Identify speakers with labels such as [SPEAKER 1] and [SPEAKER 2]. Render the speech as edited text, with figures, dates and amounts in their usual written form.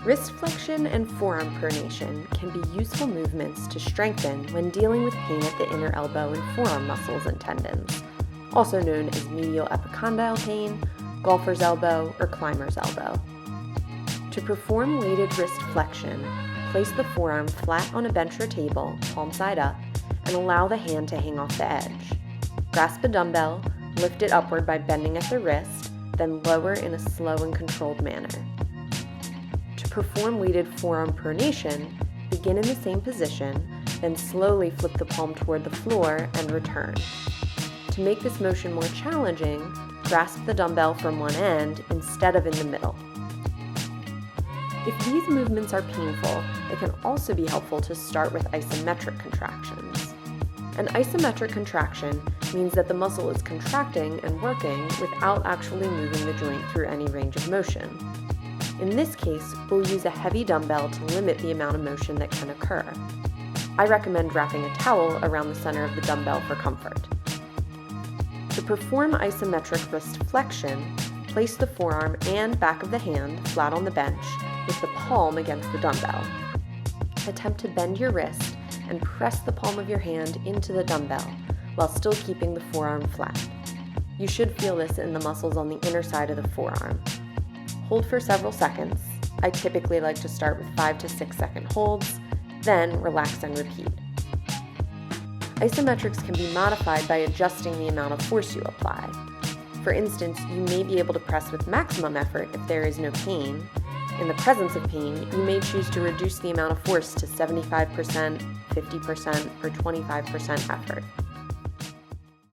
[SPEAKER 1] Wrist flexion and forearm pronation can be useful movements to strengthen when dealing with pain at the inner elbow and forearm muscles and tendons, also known as medial epicondyle pain, golfer's elbow, or climber's elbow. To perform weighted wrist flexion, place the forearm flat on a bench or table, palm side up, and allow the hand to hang off the edge. Grasp a dumbbell, lift it upward by bending at the wrist, then lower in a slow and controlled manner. To perform weighted forearm pronation, begin in the same position, then slowly flip the palm toward the floor and return. To make this motion more challenging, grasp the dumbbell from one end instead of in the middle. If these movements are painful, it can also be helpful to start with isometric contractions. An isometric contraction means that the muscle is contracting and working without actually moving the joint through any range of motion. In this case, we'll use a heavy dumbbell to limit the amount of motion that can occur. I recommend wrapping a towel around the center of the dumbbell for comfort. To perform isometric wrist flexion, place the forearm and back of the hand flat on the bench with the palm against the dumbbell. Attempt to bend your wrist and press the palm of your hand into the dumbbell while still keeping the forearm flat. You should feel this in the muscles on the inner side of the forearm. Hold for several seconds. I typically like to start with 5 to 6 second holds, then relax and repeat. Isometrics can be modified by adjusting the amount of force you apply. For instance, you may be able to press with maximum effort if there is no pain. In the presence of pain, you may choose to reduce the amount of force to 75%, 50%, or 25% effort.